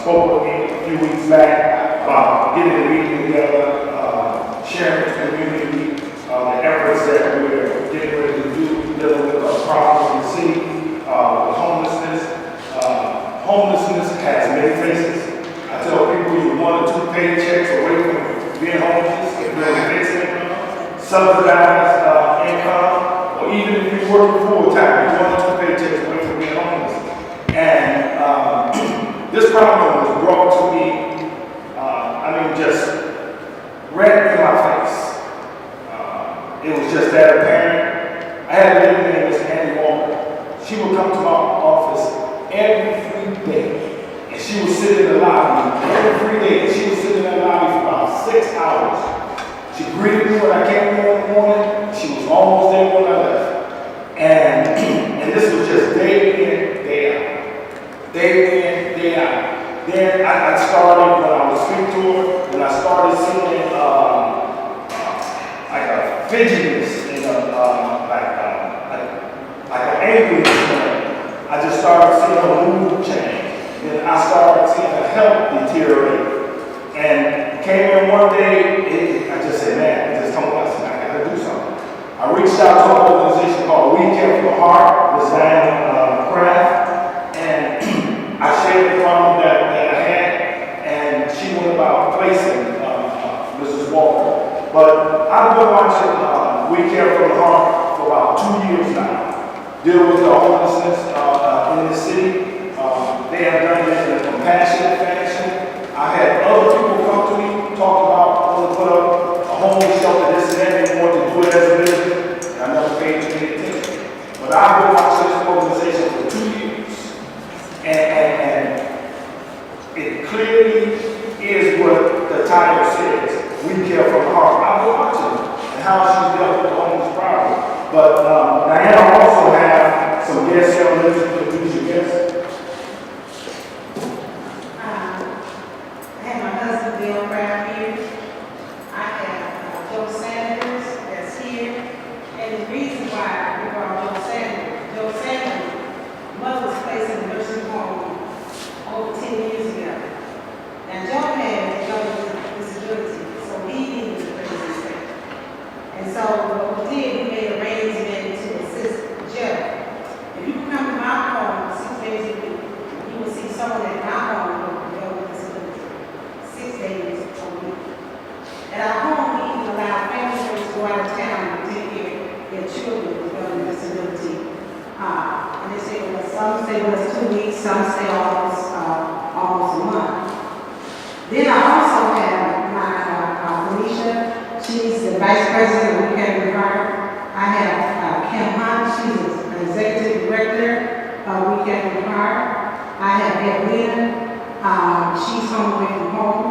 spoke with me a few weeks back about getting a meeting together, sharing with the community the efforts that we're getting ready to do, dealing with our problems in the city, with homelessness. Homelessness has many faces. I tell people you're 1 or 2 paychecks away from being homeless, if you're a fixed income, subsidized income, or even if you're working full-time, you're 1 or 2 paychecks away from being homeless. And this problem was brought to me, just right in my face. It was just that apparent. I had a lady named Miss Annie Walker. She would come to my office every day. And she would sit in the lobby every day. She would sit in the lobby for about 6 hours. She greeted me when I came in the morning. She was almost there when I left. And this was just day in, day out. Day in, day out. Then I started, when I was speaking to her, when I started seeing like a fidgetiness and like an angriness. I just started seeing her mood change. Then I started seeing her health deteriorate. And came in one day, I just said, man, I just told myself, I gotta do something. I reached out to an organization called We Care for the Heart, Ms. Diana Craft, and I shared the problem that I had, and she went about placing Mrs. Walker. But I've been watching We Care for the Heart for about 2 years now, deal with the homelessness in the city. They have done it in a compassionate fashion. I had other people come to me, talk about wanting to put up a homeless shelter, this and that. They want to do it as a business, and I never paid any attention. But I've been watching this organization for 2 years, and it clearly is what the title says. We care for the heart. I've been watching and how she's dealt with the homeless problem. But Diana also have some guests here on this to introduce your guests. I have my husband Bill Brown here. I have Joe Sanders that's here. And the reason why we brought Joe Sanders' mother was placed in a nursing home over 10 years ago. Now Joe had a disability. And so what we did, we made arrangements to assist Joe. If you can come to my home 6 days a week, you will see someone at my home with disability 6 days a week. At our home, we even allow family members to go out of town and take care of their children with disability. And they say, well, some stay with us 2 weeks, some stay almost a month. Then I also have my Felicia. She's the Vice President of We Care for the Heart. I have Kim Hunt. She's an Executive Director of We Care for the Heart. I have Edwina. She's home away from home.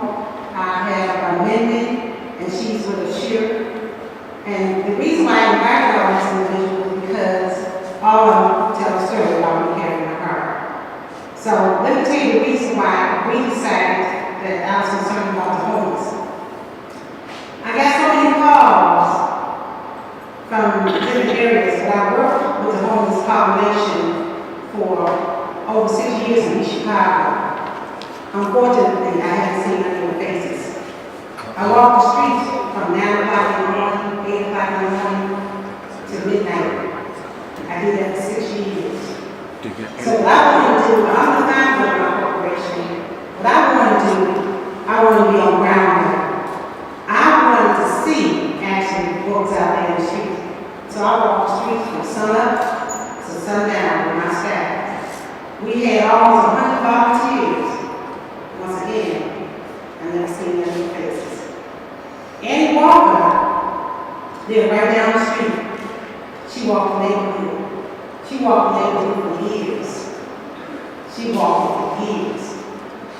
I have Mindy, and she's with Assure. And the reason why I invited all these individuals is because all of them tell a story about We Care for the Heart. So let me tell you the reason why we decided that I was concerned about the homeless. I got so many calls from different areas, but I worked with the homeless population for over 6 years in Chicago. Unfortunately, I haven't seen any of their faces. I walk the streets from 9 o'clock in the morning, 8 o'clock in the morning to midnight. I did that for 6 years. So what I want to do, I'm the founder of my corporation. What I want to do, I want to be on ground level. I wanted to see actually what was out there in the street. So I walked the streets from sunup to sundown with my staff. We had almost 100 volunteers. Once again, I never seen their new faces. Annie Walker lived right down the street. She walked the neighborhood. She walked the neighborhood for years. She walked for years.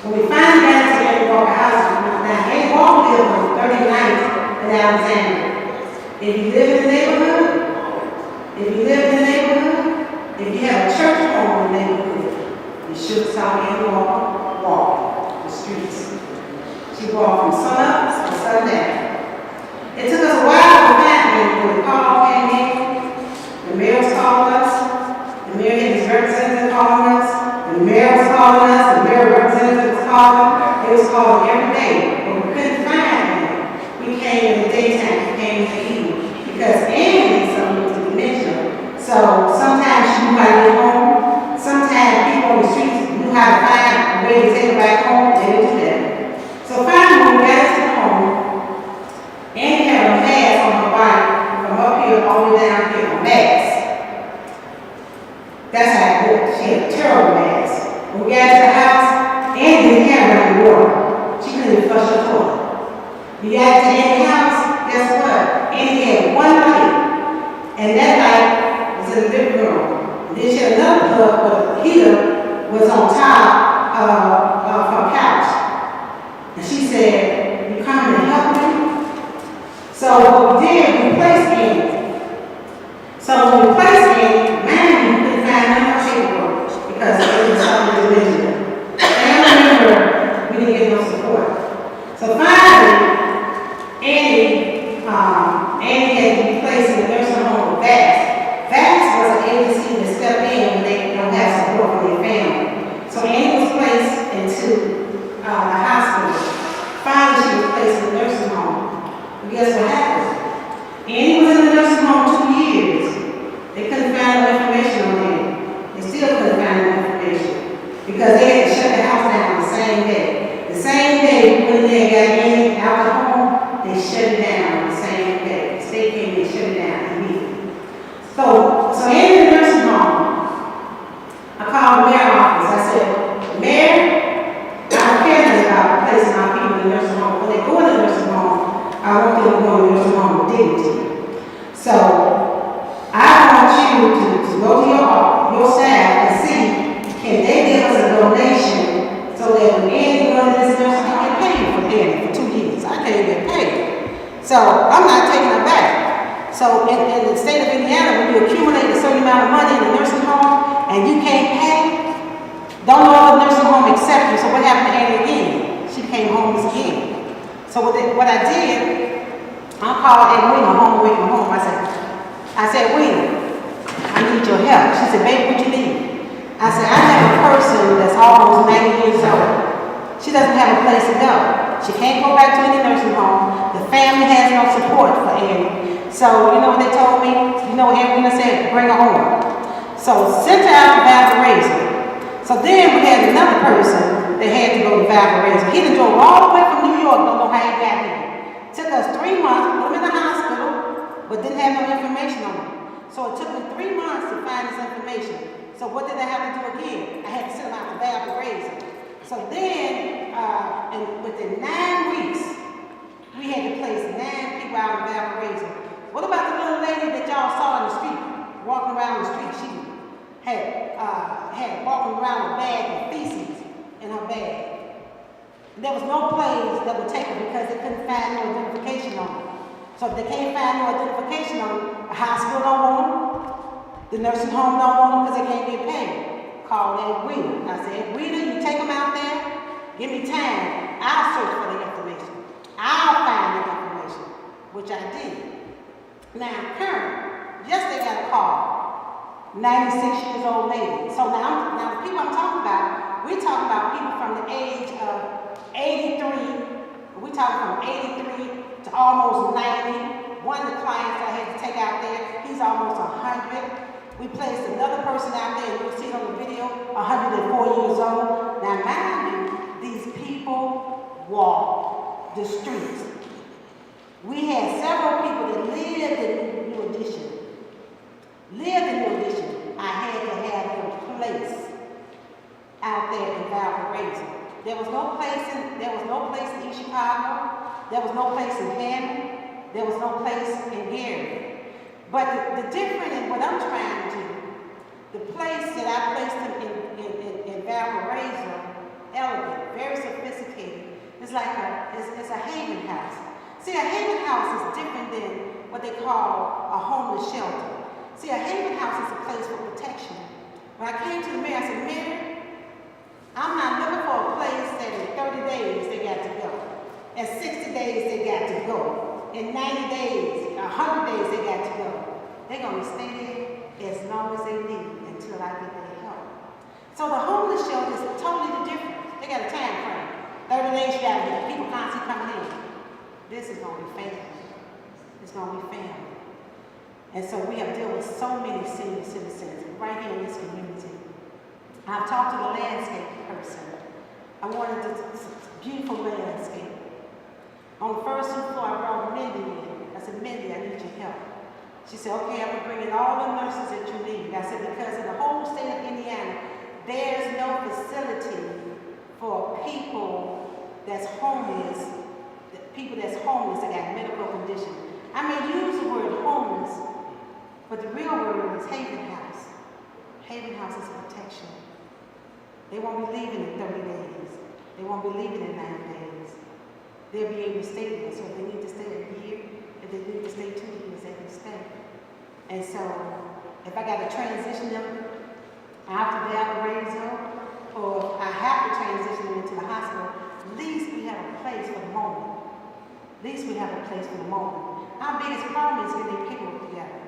When we finally got to Annie Walker house, now Annie Walker lived on 39th in Alexandria. If you live in the neighborhood, if you have a church home in the neighborhood, you should saw Annie Walker walk the streets. She walked from sunup to sundown. It took us a while to find her when the call came in. The mayor's called us. The mayor had his representative calling us. The mayor was calling us. The mayor representative was calling us. calling, they was calling every day, but we couldn't find him. We came in the daytime, we came in the evening, because Annie needs something with dementia. So sometimes she knew how to get home, sometimes people on the streets knew how to find a way to take her back home, they would do that. So finally, when we got to the home, Annie had a mask on her body from up here all the way down here, a mask. That's how it looked. She had a terrible mask. When we got to the house, Annie didn't have running water. She couldn't even flush her toilet. We got to Annie's house, guess what? Annie had one light, and that light was in the living room. And then she had another plug, but the heater was on top of her couch. And she said, "You coming to help me?" So what we did, we placed Annie. So when we placed Annie, man, we couldn't find none of her paperwork because it was something religion. And I remember we didn't get no support. So finally, Annie had to be placed in the nursing home with VAS. VAS was an agency that stepped in when they don't have support from their family. So Annie was placed into the hospital. Finally, she was placed in the nursing home. And guess what happened? Annie was in the nursing home 2 years. They couldn't find no information on Annie. They still couldn't find no information because they had to shut the house down the same day. The same day we went in there and got Annie out the home, they shut it down the same day. The state came and shut it down immediately. So Annie in the nursing home, I called the mayor's office. I said, "Mayor, I don't care nothing about placing our people in the nursing home. When they go in the nursing home, I want them to go in the nursing home with dignity. So I want you to go to your staff and see, can they give us a donation so that when Annie goes to this nursing home, they pay for Annie for 2 years. I can't even pay. So I'm not taking her back. So in the state of Indiana, when you accumulate a certain amount of money in the nursing home and you can't pay, don't know if the nursing home accept you. So what happened to Annie again? She became homeless again. So what I did, I called Edwina home away from home. I said, "Wina, I need your help." She said, "Baby, what you need?" I said, "I have a person that's almost 90 years old. She doesn't have a place to go. She can't go back to any nursing home. The family has no support for Annie." So, you know what they told me? You know what Edwina said? "Bring her home." So, sent her out to Valparaiso. So then we had another person that had to go to Valparaiso. He done drove all the way from New York, don't know how he got here. Took us 3 months, put him in the hospital, but didn't have no information on him. So it took me 3 months to find this information. So what did I have to do again? I had to send him out to Valparaiso. So then, within 9 weeks, we had to place 9 people out in Valparaiso. What about the little lady that y'all saw in the street, walking around the street? She had walking around with a bag of feces in her bag. There was no place that would take her because they couldn't find no identification on her. So if they can't find no identification on her, the hospital don't want them, the nursing home don't want them because they can't get paid. Call Edwina. I said, "Edwina, you take them out there, give me time. I'll search for the information. I'll find the information," which I did. Now, Karen, yesterday got a call, 96 years old lady. So now the people I'm talking about, we're talking about people from the age of 83, we talking from 83 to almost 90. One of the clients I had to take out there, he's almost 100. We placed another person out there, and you'll see it on the video, 104 years old. Now mind you, these people walk the streets. We had several people that lived in New Edition. I had to have them placed out there in Valparaiso. There was no place in East Chicago. There was no place in Hammond. There was no place in Gary. But the difference in what I'm trying to do, the place that I placed him in Valparaiso, elegant, very sophisticated, it's a haven house. See, a haven house is different than what they call a homeless shelter. See, a haven house is a place for protection. When I came to the mayor, I said, "Mayor, I'm not looking for a place that in 30 days they got to go. In 60 days they got to go. In 90 days, 100 days they got to go. They're going to stay there as long as they need until I get their help." So the homeless shelter is totally different. They got a time frame. 30 days you gotta get people constantly coming in. This is gonna be family. It's gonna be family. And so we have dealt with so many senior citizens right here in this community. I've talked to the landscape person. I wanted this beautiful landscape. On the first floor, I brought Mindy in. I said, Mindy, I need your help. She said, okay, I'm gonna bring in all the nurses that you need. I said, because in the whole state of Indiana, there's no facility for people that's homeless, that got medical conditions. I may use the word homeless, but the real word is Haven House. Haven House is protection. They won't be leaving in 30 days. They won't be leaving in 90 days. They'll be able to stay there. So if they need to stay a year, if they need to stay 2 years, they can stay. And so if I got to transition them out to Valparaiso, or I have to transition them into the hospital, at least we have a place for the moment. At least we have a place for the moment. Our biggest problem is getting their paperwork together.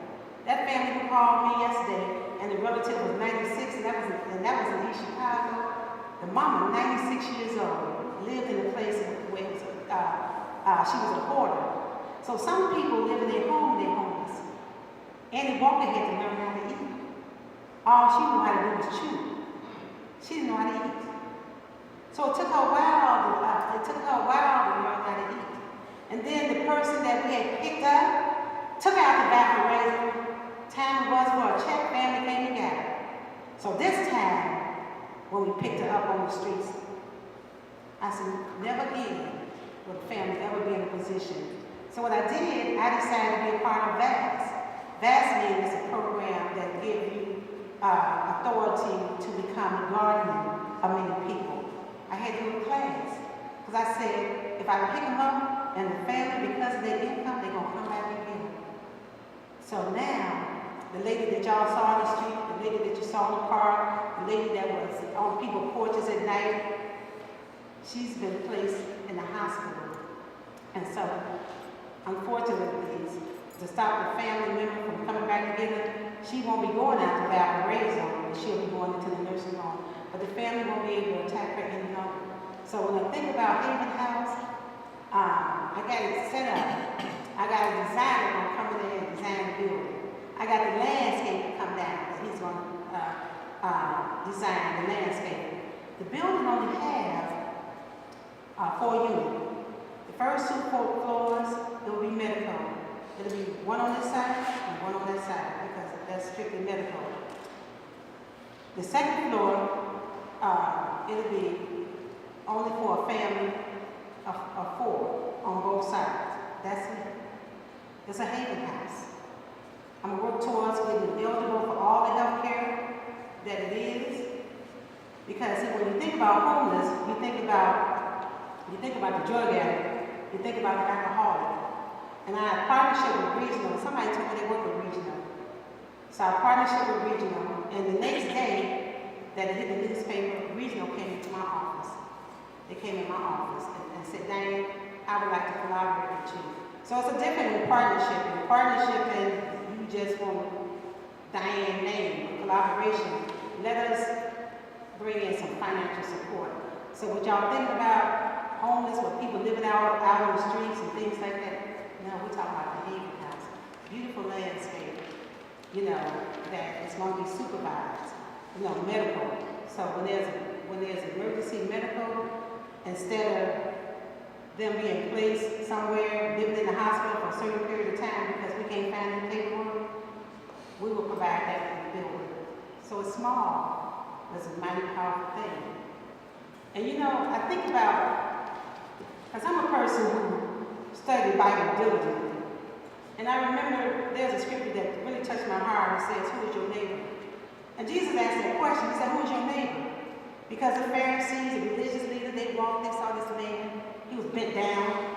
That family who called me yesterday, and the relative was 96, and that was in East Chicago. The mama, 96 years old, lived in a place where it was, she was a hoarder. So some people live in their home, they're homeless. Annie Walker had to learn how to eat. All she knew how to do was chew. She didn't know how to eat. So it took her a while to learn how to eat. And then the person that we had picked up took out the Valparaiso. Time it was for a check, family came together. So this time, when we picked her up on the streets, I said, never again will the family ever be in a position. So what I did, I decided to be a part of VAS. VAS means a program that gives you authority to become a guardian of many people. I had to do a class, because I said, if I pick them up, and the family, because of their income, they're going to come back again. So now, the lady that y'all saw on the street, the lady that you saw in the park, the lady that was on people's porches at night, she's been placed in the hospital. And so, unfortunately, to stop the family member from coming back together, she won't be going out to Valparaiso, but she'll be going into the nursing home. But the family won't be able to attack her any longer. So when I think about Haven House, I got it set up. I got a designer going to come in there and design the building. I got the landscape to come down that he's going to design the landscape. The building only has 4 units. The first 2 floors, it will be medical. It'll be one on this side and one on that side because that's strictly medical. The second floor, it'll be only for a family of 4 on both sides. That's it. It's a Haven House. I'm going to work towards getting eligible for all the health care that it is. Because when you think about homeless, you think about the drug addict, you think about the alcoholic. And I have partnership with Regional. Somebody told me they work with Regional. So I partnership with Regional, and the next day that it hit the newspaper, Regional came into my office. They came in my office and said, Diane, I would like to collaborate with you. So it's a different partnership. In partnership, and you just want Diane's name, collaboration. Let us bring in some financial support. So what y'all think about homeless, with people living out on the streets and things like that? No, we're talking about the Haven House. Beautiful landscape, that is going to be supervised, medical. So when there's emergency medical, instead of them being placed somewhere, living in the hospital for a certain period of time because we can't find any paperwork, we will provide that in the building. So it's small, but it's a mighty powerful thing. And I think about, because I'm a person who studied the Bible diligently. And I remember there's a scripture that really touched my heart. It says, who is your neighbor? And Jesus asked that question. He said, who is your neighbor? Because the Pharisees, the religious leaders, they saw this man. He was bent down.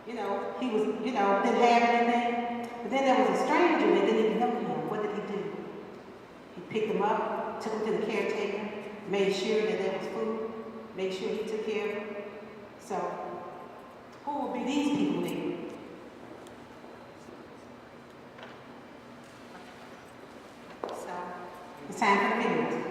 He was, didn't have anything. But then there was a stranger that didn't even know him. What did he do? He picked him up, took him to the caretaker, made sure that there was food, made sure he took care of him. So, who will be these people neighbor? So, it's time for the video.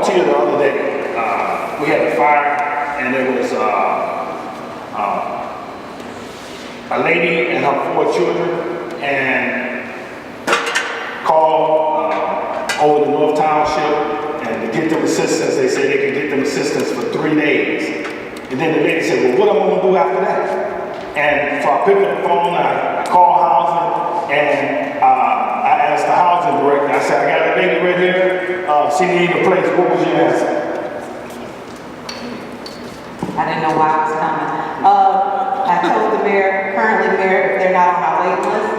volunteer the other day. We had a fire, and there was a lady and her 4 children, and called over the North Township, and to get them assistance, they said they could get them assistance for 3 days. And then the lady said, well, what am I going to do after that? And so I picked up the phone, I called housing, and I asked the housing director, I said, I got a lady right here, she needs a place, what was your answer? I didn't know why I was coming. I told the mayor, currently mayor, if they're not on our wait list,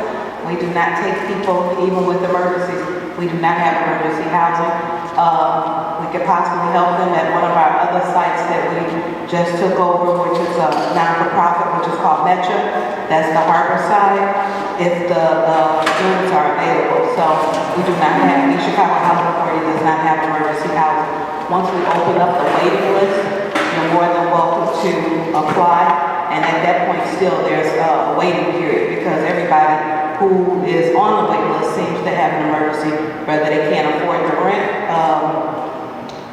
we do not take people, even with emergencies. We do not have emergency housing. We could possibly help them at one of our other sites that we just took over, which is a non-for-profit, which is called Metro. That's the harbor side, if the units are available. So we do not have, the Chicago Housing Authority does not have emergency housing. Once we open up the waiting list, you're more than welcome to apply. And at that point still, there's a waiting period because everybody who is on the wait list seems to have an emergency, whether they can't afford the rent,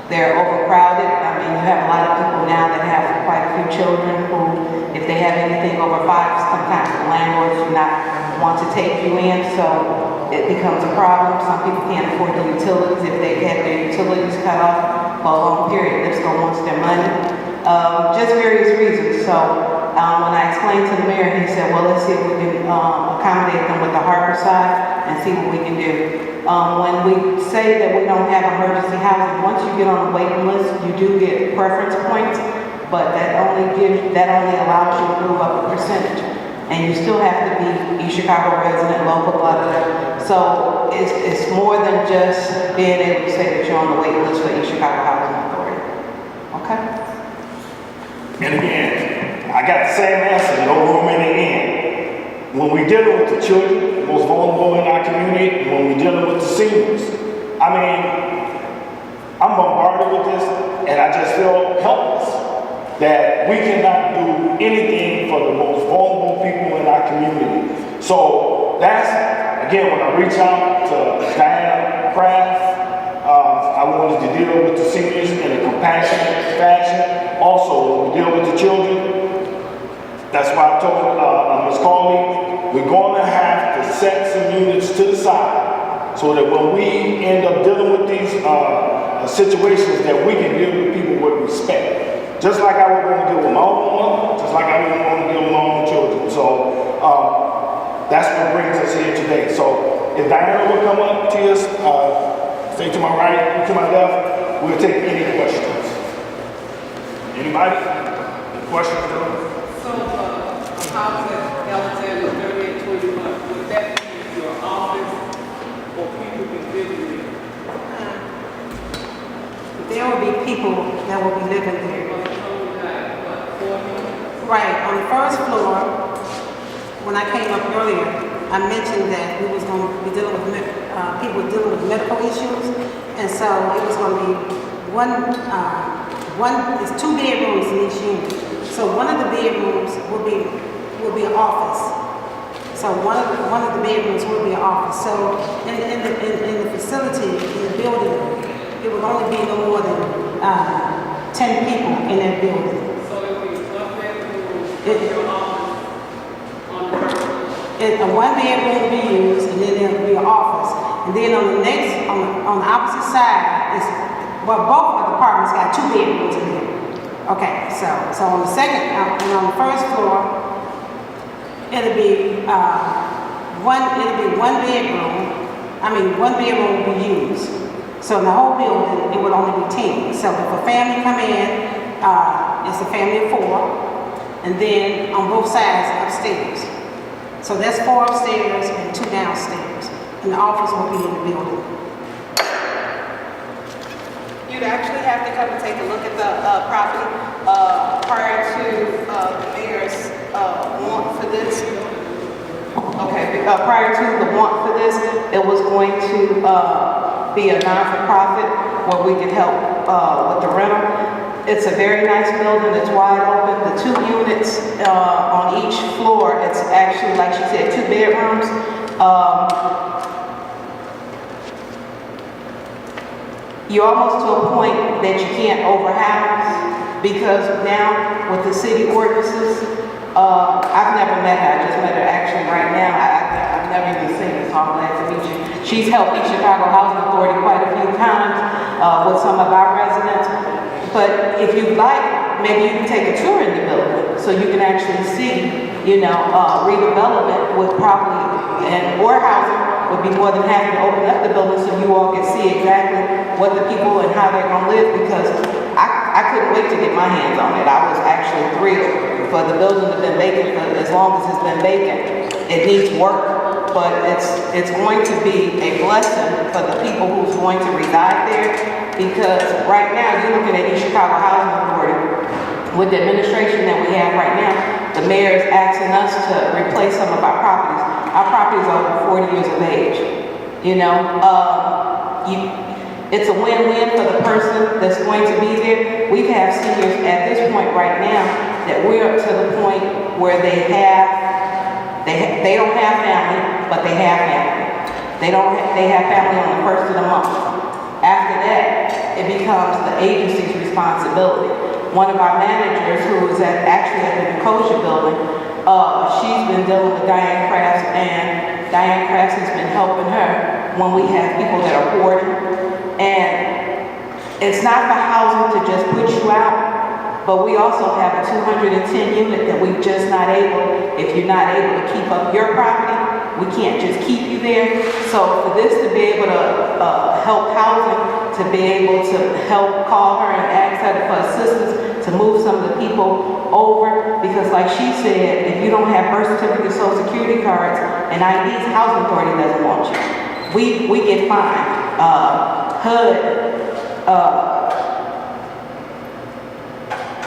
they're overcrowded. I mean, you have a lot of people now that have quite a few children who, if they have anything over 5, sometimes the landlords do not want to take you in, so it becomes a problem. Some people can't afford the utilities. If they have their utilities cut off for a long period, Lipscomb wants their money. Just various reasons. So when I explained to the mayor, he said, well, let's see if we can accommodate them with the harbor side and see what we can do. When we say that we don't have emergency housing, once you get on the waiting list, you do get preference points, but that only allows you to move up a percentage. And you still have to be East Chicago resident, local, blah, blah, blah. So it's more than just being able to say that you're on the wait list for East Chicago Housing Authority. Okay? And again, I got the same answer, no room in the inn. When we're dealing with the children, the most vulnerable in our community, and when we're dealing with the seniors, I mean, I'm bombarded with this, and I just feel helpless that we cannot do anything for the most vulnerable people in our community. So that's, again, when I reach out to Diana Kraft, I wanted to deal with the seniors in a compassionate fashion. Also, when we deal with the children, that's why I told Ms. Carly, we're going to have to set some units to the side so that when we end up dealing with these situations that we can deal with people with respect. Just like I would want to deal with my own mother, just like I would want to deal with my own children. So that's what brings us here today. So if Diana will come up to us, stay to my right, to my left, we'll take any questions. Anybody? Questions? So, housing, Alexander, 3821, would that be your office or people individually? There will be people that will be living there. Right, on the first floor, when I came up earlier, I mentioned that we was going to be dealing with people dealing with medical issues, and so it was going to be it's 2 bedrooms in each unit. So one of the bedrooms will be an office. So one of the bedrooms will be an office. So in the facility, in the building, it would only be no more than 10 people in that building. So it would be 1 bedroom, your office on the first. One bedroom will be used, and then there will be an office. And then on the opposite side is, well, both of the apartments got 2 bedrooms in there. Okay, so on the second, and on the first floor, it'll be one bedroom. I mean, 1 bedroom will be used. So in the whole building, it would only be 10. So if a family come in, it's a family of 4, and then on both sides upstairs. So that's 4 upstairs and 2 downstairs, and the office will be in the building. You'd actually have to come and take a look at the property prior to the mayor's want for this. Okay, prior to the want for this, it was going to be a non-for-profit where we could help with the rental. It's a very nice building, it's wide open. The 2 units on each floor, it's actually, like she said, 2 bedrooms. you're almost to a point that you can't overhouse, because now with the city ordinances, I've never met her, I just met her actually right now. I've never even seen her, so I'm glad to meet you. She's helped East Chicago Housing Authority quite a few times with some of our residents. But if you'd like, maybe you can take a tour in the building so you can actually see, redevelopment would probably, or housing would be more than happy to open up the building so you all can see exactly what the people and how they're gonna live, because I couldn't wait to get my hands on it. I was actually thrilled for the building to have been vacant for as long as it's been vacant. It needs work, but it's going to be a blessing for the people who's going to reside there, because right now, you're looking at East Chicago Housing Authority, with the administration that we have right now, the mayor is asking us to replace some of our properties. Our properties are over 40 years of age. It's a win-win for the person that's going to be there. We have seniors at this point right now that we're up to the point where they don't have family, but they have family. They have family on the first of the month. After that, it becomes the agency's responsibility. One of our managers, who is actually at the Nicosia building, she's been dealing with Diane Crafts, and Diane Crafts has been helping her when we have people that are hoarding. And it's not for housing to just put you out, but we also have a 210 unit that we're just not able, if you're not able to keep up your property, we can't just keep you there. So for this to be able to help housing, to be able to help call her and ask her for assistance to move some of the people over, because like she said, if you don't have birth certificates, social security cards, and IDs, housing authority doesn't want you. We get fined. HUD,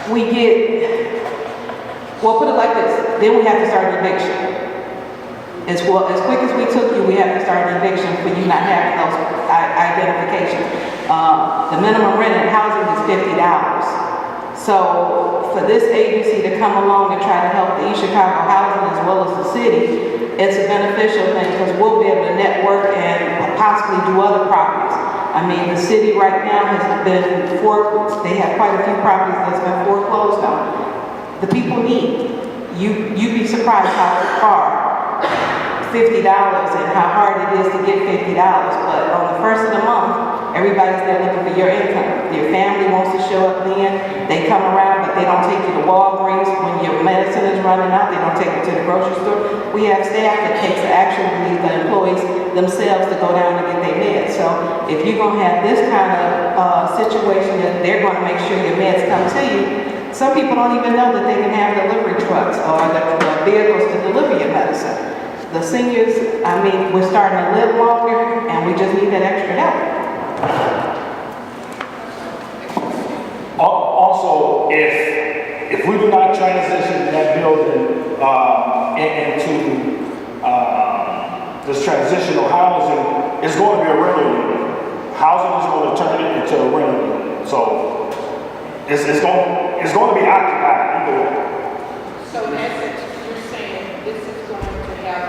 we get, well, put it like this, then we have to start an eviction. As quick as we took you, we have to start an eviction for you not having those identifications. The minimum rent in housing is $50. So for this agency to come along and try to help the East Chicago housing as well as the city, it's a beneficial thing, because we'll be able to network and possibly do other properties. I mean, the city right now has been foreclosed. They have quite a few properties that's been foreclosed on. The people need. You'd be surprised how far $50 and how hard it is to get $50. But on the first of the month, everybody's there looking for your income. Your family wants to show up then. They come around, but they don't take you to Walgreens. When your medicine is running out, they don't take you to the grocery store. We have staff that takes the action to leave the employees themselves to go down and get their meds. So if you're going to have this kind of situation that they're going to make sure your meds come to you, some people don't even know that they can have delivery trucks or the vehicles to deliver your medicine. The seniors, I mean, we're starting to live longer, and we just need that extra help. Also, if we do not transition that building into this transitional housing, it's going to be a rental unit. Housing is going to turn it into a rental unit. So it's going to be occupied either way. So in essence, you're saying this is going to have,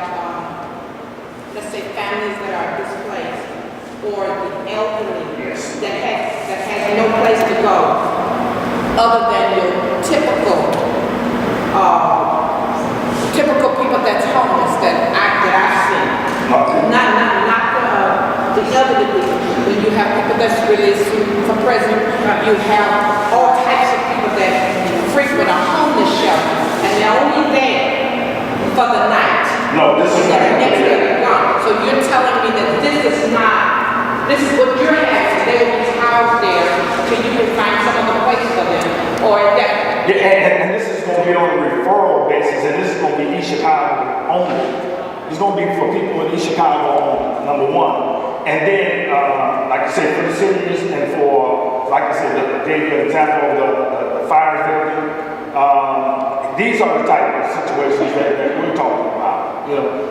let's say, families that are displaced, or the elderly that has no place to go, other than your typical people that's homeless that I've seen. Not the elderly people. When you have people that's released from prison, you have all types of people that frequent a homeless shelter, and they're only there for the night. No, this is not. Next day they're gone. So you're telling me that this is what you're having. They will be housed there so you can find some other place for them, or that. Yeah, and this is going to be on a referral basis, and this is going to be East Chicago only. It's going to be for people in East Chicago only, number one. And then, like I said, for the seniors and for, like I said, I gave you an example of the fire victim. These are the type of situations that we're talking about.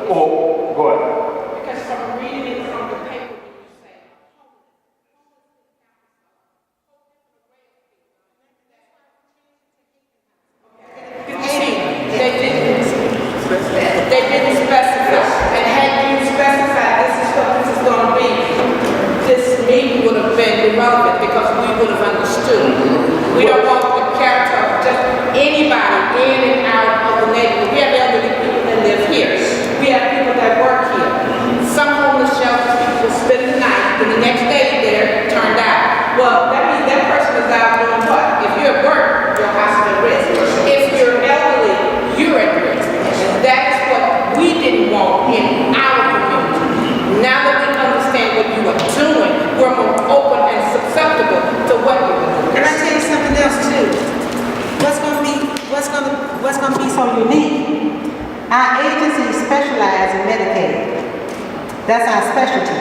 Or, go ahead. Because from reading it from the paper, when you say, they didn't specify. And had you specified this is what this is going to be, this meeting would have been been relevant because we would have understood. We don't want the character of just anybody in and out of the neighborhood. We have elderly people that live here. We have people that work here. Some homeless shelters, people will spend the night, and the next day they're turned out. Well, that means that person is out doing what? If you're at work, your house is at risk. If you're elderly, you're at risk. And that is what we didn't want in our community. Now that we understand what you are doing, we're more open and susceptible to what you're doing. Can I tell you something else too? What's gonna be so unique? Our agency specializes in Medicaid. That's our specialty.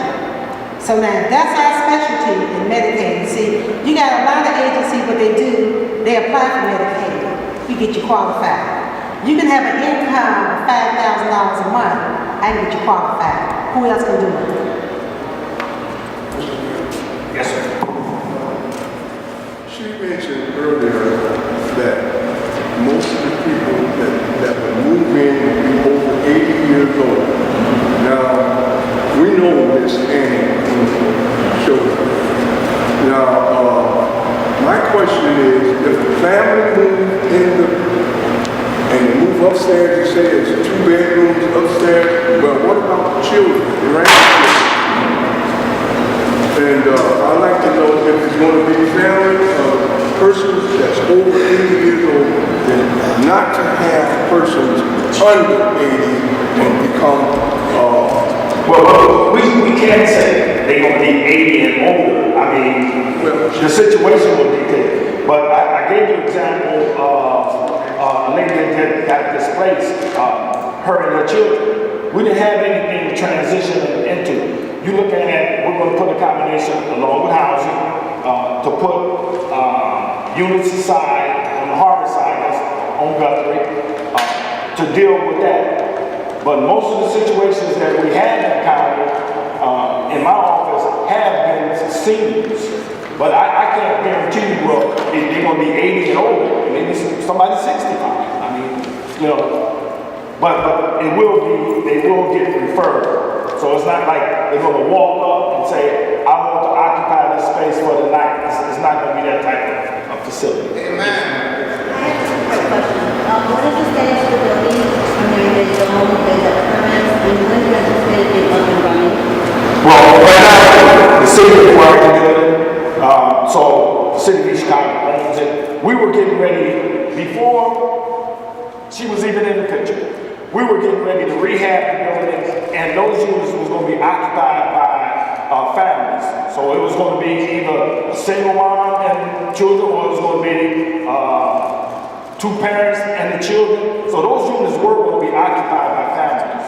So now, if that's our specialty in Medicaid. See, you got a lot of agencies, what they do, they apply for Medicaid. You get you qualified. You can have an income of $5,000 a month, I can get you qualified. Who else can do it? Yes, sir. She mentioned earlier that most of the people that would move in would be over 80 years old. Now, we know this Annie showed us. Now, my question is, if the family moves and they move upstairs, you say it's 2 bedrooms upstairs, but what about the children, the grandchildren? And I'd like to know if it's going to be family persons that's over 80 years old, and not to have persons under 80 and become, Well, we can't say they're gonna be 80 and older. I mean, the situation would dictate. But I gave you an example of a lady that got displaced, her and her children. We didn't have anything to transition them into. You looking at, we're gonna put a combination along with housing, to put units aside on the harbor side, that's on Guthrie, to deal with that. But most of the situations that we had encountered in my office have been seniors. But I can't guarantee you, well, they're going to be 80 and older. Maybe somebody 65. I mean, you know, but they will get referred. So it's not like they're going to walk up and say, I want to occupy this space for the night. It's not going to be that type of facility. Amen. What is the status of the building? I mean, there's the home, there's the permits, and when does the city get up and running? Well, right now, the city acquired the building, so the city of East Chicago owns it. We were getting ready, before she was even in the picture, we were getting ready to rehab the building, and those units was going to be occupied by families. So it was going to be either a single mom and children, or it was going to be 2 parents and the children. So those units were going to be occupied by families.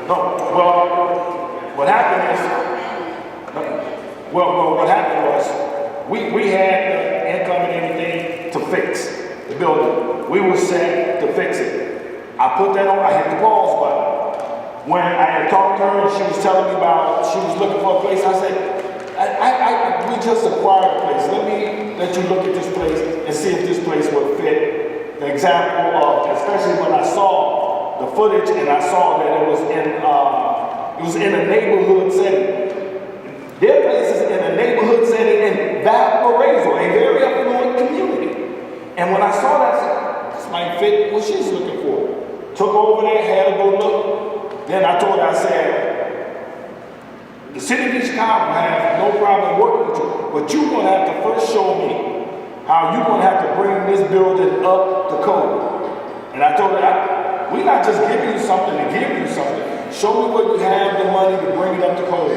No, well, what happened is, what happened was, we had the income and everything to fix the building. We were set to fix it. I put that on, I hit the pause button. When I had talked to her and she was telling me about, she was looking for a place, I said, we just acquired a place. Let me let you look at this place and see if this place would fit. The example of, especially when I saw the footage and I saw that it was in a neighborhood setting. Their place is in a neighborhood setting in Valparaiso, a very affluent community. And when I saw that, I said, this might fit what she's looking for. Took over there, had her go look. Then I told her, I said, the city of Chicago has no problem working with you, but you're going to have to first show me how you're going to have to bring this building up to code. And I told her, we're not just giving you something to give you something. Show me where you have the money to bring it up to code.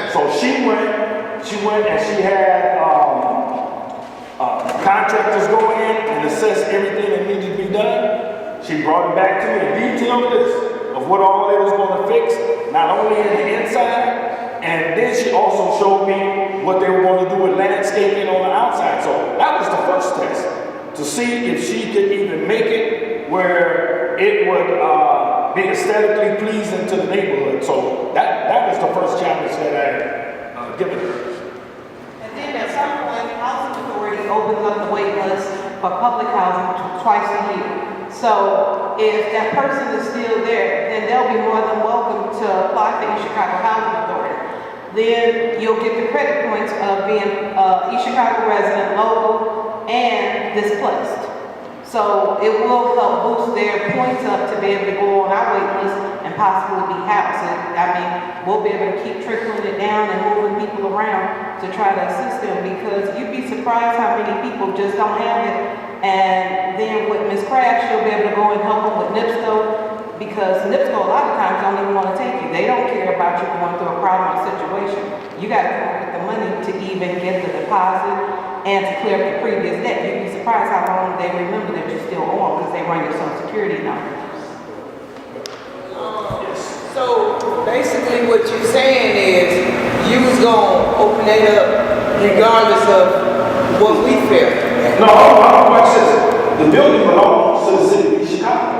So she went and she had contractors go in and assess everything that needed to be done. She brought it back to me, a detailed list of what all they was going to fix, not only in the inside, and then she also showed me what they were going to do with landscaping on the outside. So that was the first test, to see if she could even make it where it would be aesthetically pleasing to the neighborhood. So that was the first challenge that I had given her. And then at some point, Housing Authority opens up the wait list for public housing twice a year. So if that person is still there, then they'll be more than welcome to apply for the Chicago Housing Authority. then you'll get the credit points of being East Chicago resident, local, and displaced. So it will help boost their points up to be able to go on our wait list and possibly be housed. I mean, we'll be able to keep trickling it down and moving people around to try to assist them, because you'd be surprised how many people just don't have it. And then with Ms. Craft, she'll be able to go and help them with NIPSCO, because NIPSCO a lot of times don't even want to take you. They don't care about you going through a problem or situation. You got to come up with the money to even get the deposit and to clear up the previous debt. You'd be surprised how long they remember that you're still on, because they run your social security number. So basically what you're saying is you was gonna open it up regardless of what we feel. No, watch this. The building belongs to the city of East Chicago.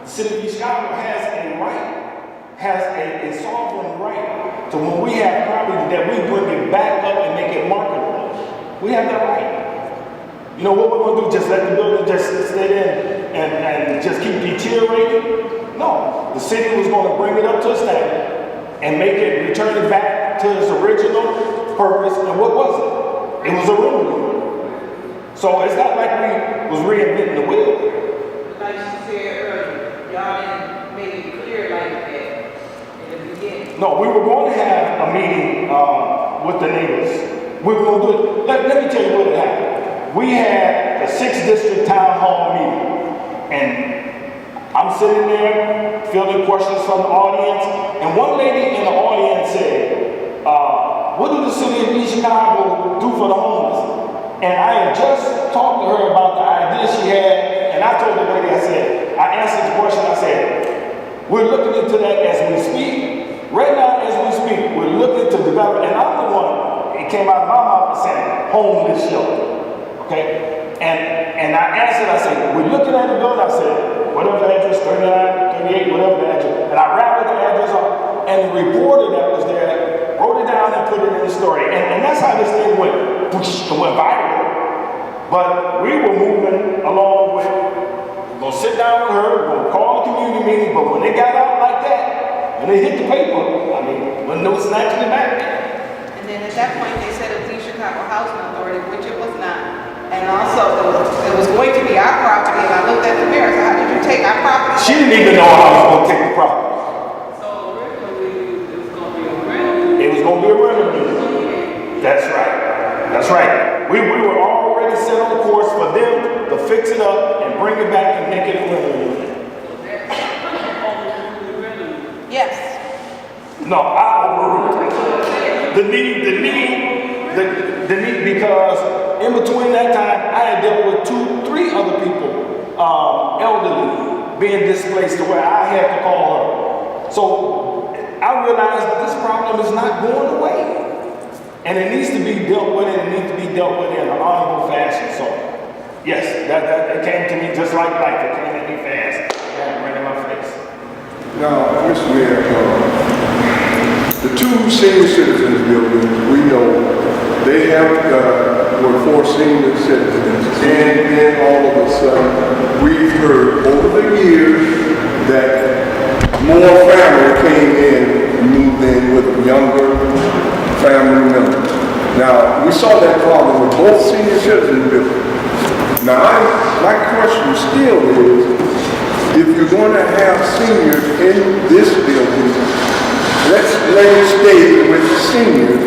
The city of East Chicago has a right, has a sovereign right to, when we have property, that we bring it back up and make it marketable. We have that right. You know what we're gonna do? Just let the building just stay there and just keep deteriorating? No, the city was gonna bring it up to a standard and make it, return it back to its original purpose. And what was it? It was a rental. So it's not like we was reinventing the wheel. Like she said earlier, y'all didn't make it clear like that in the beginning. No, we were going to have a meeting with the neighbors. We were going to do it. Let me tell you what happened. We had a 6th district town hall meeting, and I'm sitting there fielding questions from the audience, and one lady in the audience said, what do the city of East Chicago do for the homeless? And I had just talked to her about the idea she had, and I told the lady, I answered the question, I said, we're looking into that as we speak. Right now, as we speak, we're looking to develop, and I'm the one, it came out of my mouth saying, homeless shelter, okay? And I answered, I said, we're looking at the building, I said, whatever the address, 39, 38, whatever the address, and I rattled the address up, and the reporter that was there wrote it down and put it in the story, and that's how this thing went. It went viral, but we were moving along with, we're gonna sit down with her, we're gonna call a community meeting, but when they got out like that, when they hit the paper, I mean, when no snatching it back. And then at that point, they said it was the Chicago Housing Authority, which it was not. And also, it was going to be our property, and I looked at the mayor, so how did you take our property? She didn't even know how I was gonna take the property. So originally it was gonna be a rental. It was gonna be a rental unit. That's right. That's right. We were already set on course for them to fix it up and bring it back and make it a rental unit. Yes. No, I overruled it. The need, because in between that time, I had dealt with 2, 3 other people, elderly, being displaced to where I had to call her. So I realized that this problem is not going away. And it needs to be dealt with, and it needs to be dealt with in an honorable fashion. So, yes, that came to me just like life. It came at me fast. Yeah, right in my face. Now, Mr. Mayor, the 2 senior citizens buildings, we know they have, were for senior citizens, and then all of a sudden, we've heard over the years that more family came in, moved in with younger family members. Now, we saw that problem with both senior citizen buildings. Now, my question still is, if you're going to have seniors in this building, let's let it stay with the seniors.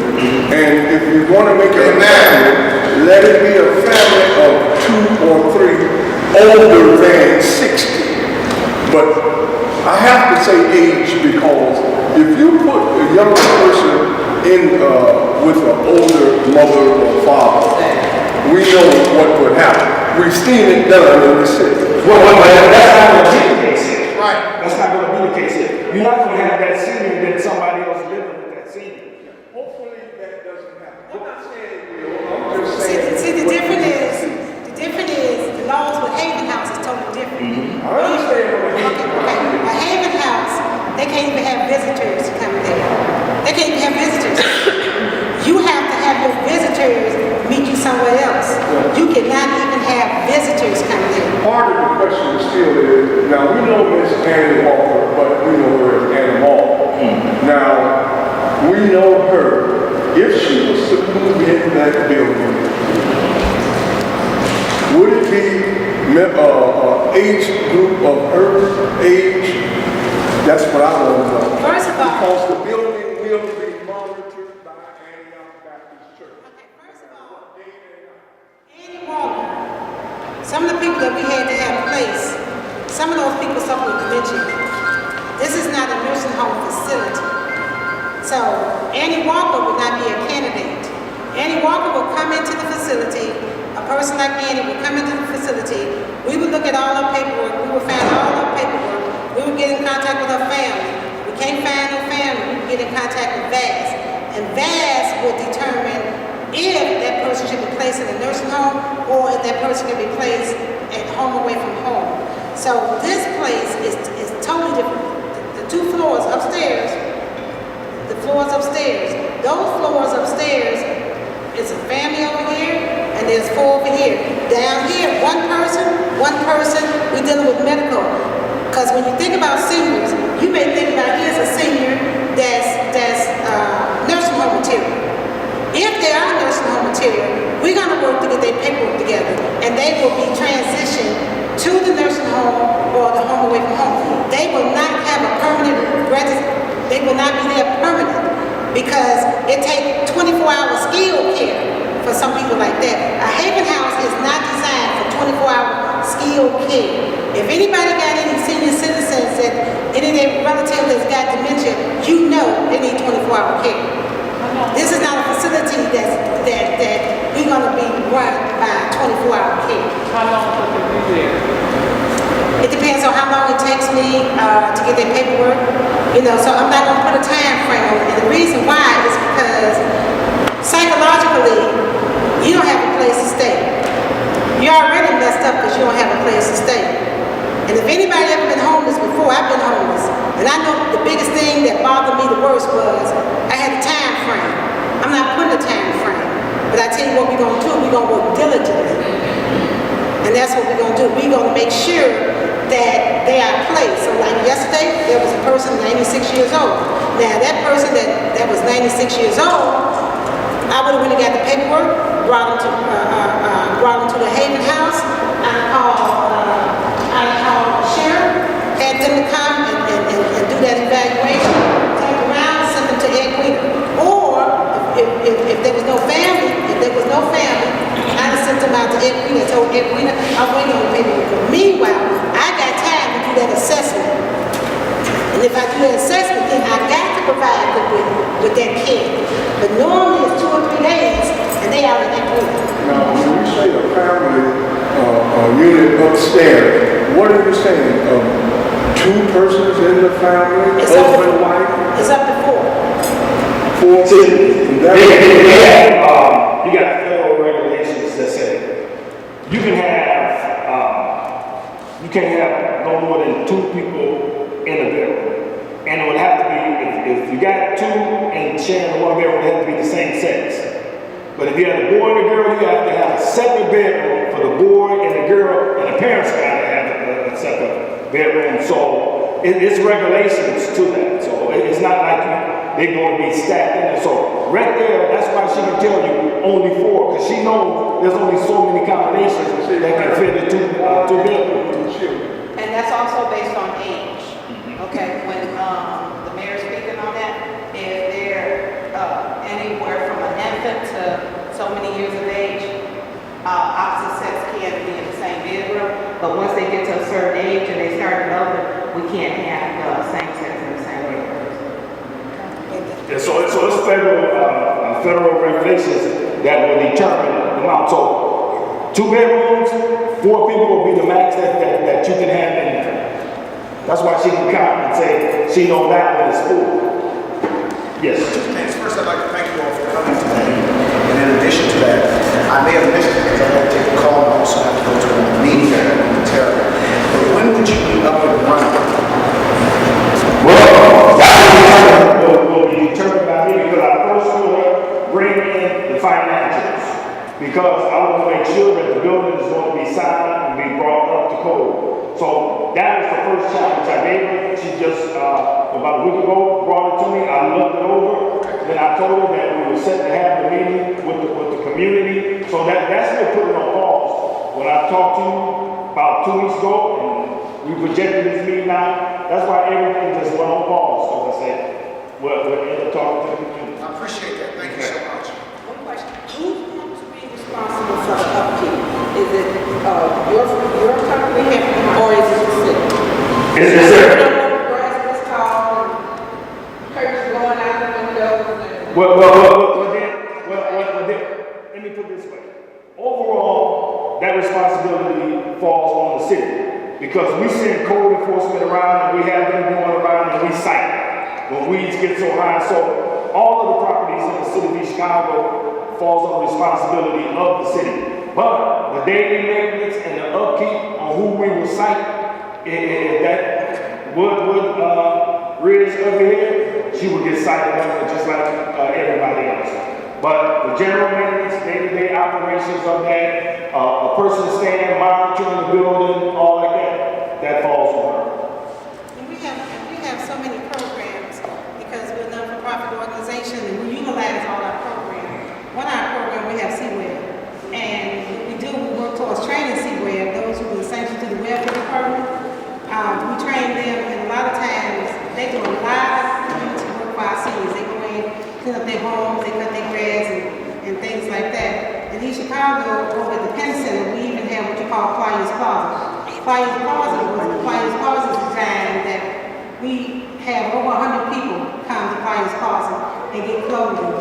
And if you're going to make it a family, let it be a family of 2 or 3 older than 60. But I have to say age, because if you put a younger person in with an older mother or father, we know what would happen. We've seen it done in the city. Well, that's not going to be the case here. Right. That's not going to be the case here. You're not going to have that senior then somebody else living with that senior. Hopefully that doesn't happen. I'm not saying it will. I'm just saying. See, the difference is, the laws with Haven House is totally different. I understand what you Okay. A Haven House, they can't even have visitors come there. They can't even have visitors. You have to have your visitors meet you somewhere else. You cannot even have visitors come there. Part of the question still is, now we know Miss Annie Walker, but we know her as Annie Walker. Now, we know her if she was to move into that building, would it be age group of her age? That's what I want to know. First of all, Because the building will be monitored by Antioch Baptist Church. okay, first of all, Annie Walker, some of the people that we had to have placed, some of those people suffer with dementia. This is not a nursing home facility. So Annie Walker would not be a candidate. Annie Walker will come into the facility, a person like Annie would come into the facility, we would look at all her paperwork, we would find all her paperwork, we would get in contact with her family. We can't find her family, we would get in contact with VAS. And VAS would determine if that person should be placed in a nursing home or if that person can be placed at home away from home. So this place is totally different. The 2 floors upstairs, those floors upstairs is a family over here and there's 4 over here. Down here, one person, we're dealing with medical. Because when you think about seniors, you may think about here's a senior that's nursing home material. If they are nursing home material, we're going to work to get their paperwork together and they will be transitioned to the nursing home or the home away from home. They will not have a permanent residence. They will not be there permanent because it takes 24-hour skilled care for some people like that. A Haven House is not designed for 24-hour skilled care. If anybody got any senior citizens that any of their relatives that's got dementia, you know they need 24-hour care. This is not a facility that we're going to be run by 24-hour care. How long would it be there? It depends on how long it takes me to get their paperwork. So I'm not going to put a time frame on it. And the reason why is because psychologically, you don't have a place to stay. You're already messed up because you don't have a place to stay. And if anybody ever been homeless before, I've been homeless. And I know the biggest thing that bothered me the worst was I had a time frame. I'm not putting a time frame. But I tell you what we're going to do. We're going to work diligently. And that's what we're going to do. We're going to make sure that they are placed. So like yesterday, there was a person 96 years old. Now that person that was 96 years old, I would have went and got the paperwork, brought them to the Haven House. I called the sheriff, had them to come and do that evaluation, turn around, send them to Ed Queener. Or if there was no family, I'd have sent them out to Ed Queener. I told Ed Queener, I'm waiting on the paperwork. Meanwhile, I got time to do that assessment. And if I do that assessment, then I got to provide them with that care. But normally it's 2 or 3 days, and they out in that room. Now, when you say a family unit upstairs, what are you saying? 2 persons in the family, husband and wife? It's up to 4. 4 See, people. you got federal regulations that say you can't have no more than 2 people in a bedroom. And it would have to be, if you got 2 and sharing 1 bedroom, it would have to be the same sex. But if you have a boy and a girl, you have to have a separate bedroom for the boy and the girl, and the parents got to have a separate bedroom. So it's regulations to that. So it's not like they're going to be stacked in there. So right there, that's why she can tell you only 4, because she knows there's only so many combinations that can fit the 2 bedrooms. And that's also based on age. Okay, when the mayor's speaking on that, if they're anywhere from an infant to so many years of age, opposite sex can be in the same bedroom, but once they get to a certain age and they start developing, we can't have same sex in the same bedroom. Yeah, so it's federal regulations that will determine the amount. So 2 bedrooms, 4 people will be the max that you can have in there. That's why she can count and say she knows that one is full. Yes. 2 things. First, I'd like to thank you all for coming today. And in addition to that, I may have missed it because I had to take a call and also have to go to a meeting momentarily. But when would you be up and running? Well, that will be determined by me because I first want to bring in the financials because I want to make sure that the building is going to be signed and be brought up to code. So that was the first challenge I gave her. She just, about a week ago, brought it to me. I looked it over. Then I told her that we would set the we projected this meeting out. That's why everything just went on pause, because I said, we're in the talk to the community. I appreciate that. Thank you so much. One question, who's going to be responsible for the upkeep? Is it, your company, or is it the city? It's the city. Grass is tall, curtains going out the windows, and... Well, then, let me put it this way. Overall, that responsibility falls on the city, because we send code enforcement around, and we have them going around, and we cite when weeds get so high. So all of the properties in the city of Chicago falls on the responsibility of the city. But the daily maintenance and the upkeep on who we will cite, if that Riz over here, she would get cited under just like everybody else. But the general maintenance, day-to-day operations of that, a person staying, monitoring the building, all like that falls on her. And we have so many programs, because we're a non-for-profit organization, and we utilize all our programs. One of our programs, we have CWeb. And what we do, we work towards training CWeb, those who are sanctioned to the welfare department. We train them, and a lot of times, they do a lot of community work for our seniors. They go in, clean up their homes, they cut their grass, and things like that. In East Chicago, over at the Penn Center, we even have what you call Flyers Closet. Flyers Closet is a time that we have over 100 people come to Flyers Closet and get clothing.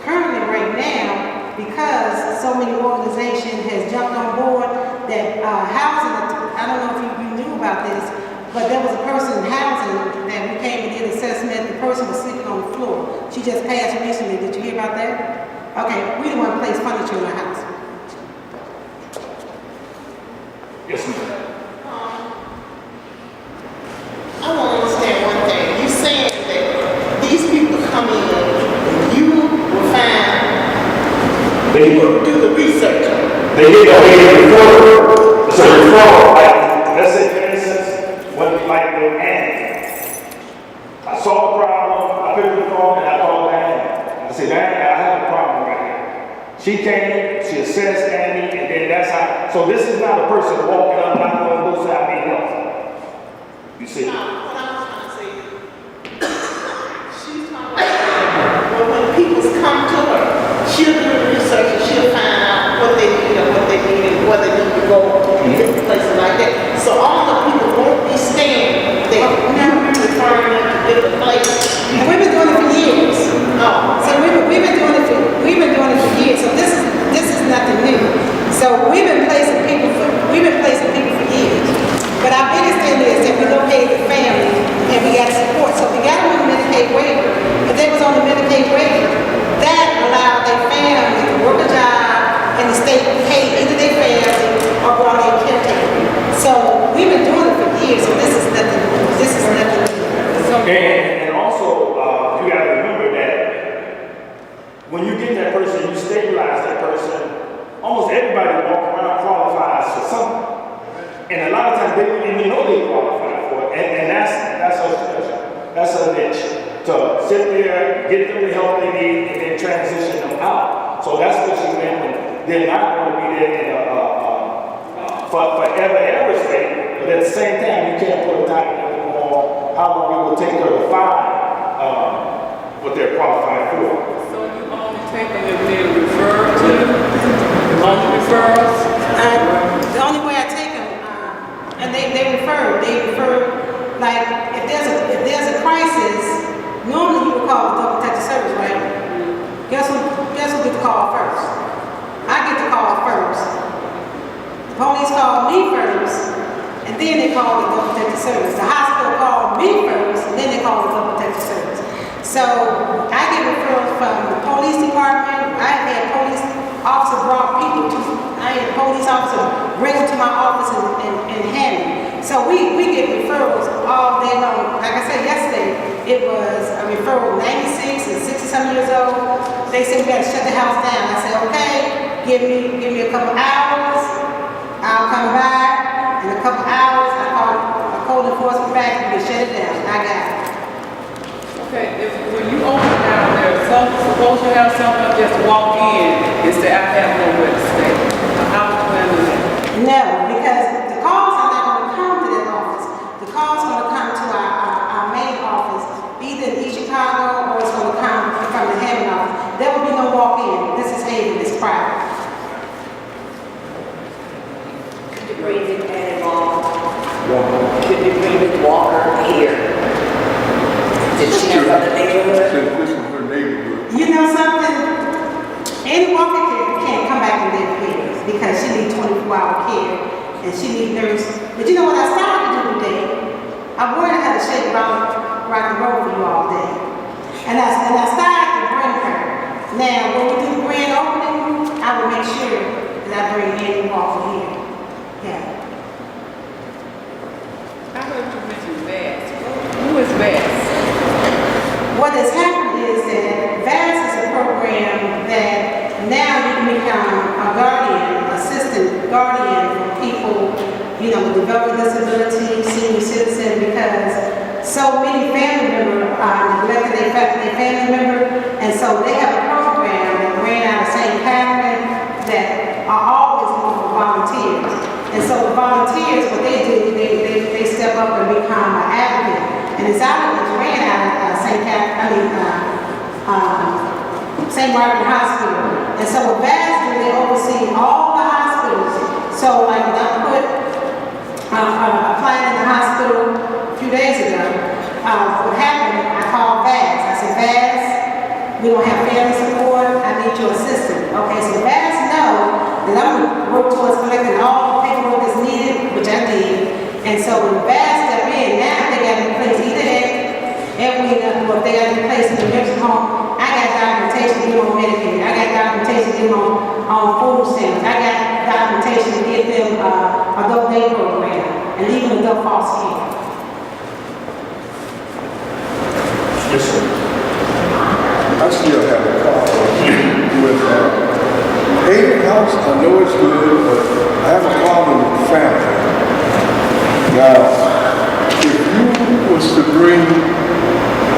Currently, right now, because so many organizations has jumped on board, that housing, I don't know if you knew about this, but there was a person in housing that we came and did assessment. The person was sleeping on the floor. She just passed recently. Did you hear about that? Okay, we didn't want to place furniture in our house. Yes, ma'am. I want to understand one thing. You're saying that these people come in, you will find, They you will do the research. get a referral. It's a referral. Like, let's say, for instance, when like the Annie, I saw the problem, I picked up the phone and I called Annie. I said, Annie, I have a problem right here. She came, she assessed Annie, and then that's how. So this is not a person walking up, knocking on the door saying, I need help. You see? What I was trying to say is, she's talking about when people come to her, she'll do the research and she'll find out what they need and where they need to go to different places like that. So all the people won't be staying there. You'll be referring them to different places. And we've been doing it for years. Oh, So we've been doing it for years. So this is nothing new. So we've been placing people for years. But our biggest thing is that we locate the family and we got support. So if we got them on the Medicaid waiver, if they was on the Medicaid waiver, that allowed their family to work a job and the state paid either their family or brought in caretaker. So we've been doing it for years. So this is nothing new. And also, you got to remember that when you get that person, you stabilize that person, almost everybody walk around qualifies for something. And a lot of times they don't even know they qualify for it. And that's a niche. To sit there, get them the help they need, and then transition them out. So that's what she meant when they're not going to be there in forever stay. But at the same time, you can't put a time limit on how long it will take her to find what they're qualified for. So you only take them if they're referred to? Only referrals? The only way I take them, and they refer, like, if there's a crisis, normally you would call the Double Protective Service, right? Guess who gets the call first? I get the call first. The police call me first, and then they call the Double Protective Service. The hospital called me first, and then they call the Double Protective Service. So I get referrals from the police department. I have had police officer brought people to, I had a police officer bring them to my office and handle. So we get referrals all day long. Like I said yesterday, it was a referral 96 and 60-some years old. They said we got to shut the house down. I said, okay, give me a couple hours. I'll come back. In a couple hours, I call code enforcement back and we shut it down. I got it. Okay, when you open down there, suppose you have someone just walk in and say, I have nowhere to stay. How would you handle that? No, because the calls are not going to come to that office. don't walk in. This is Haven, it's private. Could you bring the animal? Could you bring the walker here? Did she have other neighborhood? Since this is her neighborhood. You know something? Any walker can't come back and live here because she needs 24-hour care and she needs nurse. But you know what I started to do today? I wanted her to shake rock and roll for you all day. And I started to bring her. Now, when we do the grand opening, I will make sure that I bring any walker here. Yeah. I heard you mention Bass. Who is Bass? What has happened is that VAS is a program that now you can become a guardian, assistant guardian for people, you know, with developmental disability, senior citizen, because so many family members neglected their family member, and so they have a program that ran out of St. Catherine that are always looking for volunteers. And so the volunteers, what they do, they step up and become an advocate. And it's ran out of St. Margaret Hospital. And so with VAS, they oversee all the hospitals. So like I put a client in the hospital a few days ago. What happened, I called VAS. I said, VAS, we don't have family support. I need your assistance. Okay, so VAS know that I'm going to work towards collecting all the paperwork that's needed, which I did. And so when VAS step in, now they got to replace either or if they got to place in the nursing home, I got documentation to get on Medicaid. I got documentation to get on food stamps. I got documentation to get them adult day program and even adult foster care. Yes, sir. I still have a problem with Haven House. I know it's good, but I have a problem with family. Now, if you was to bring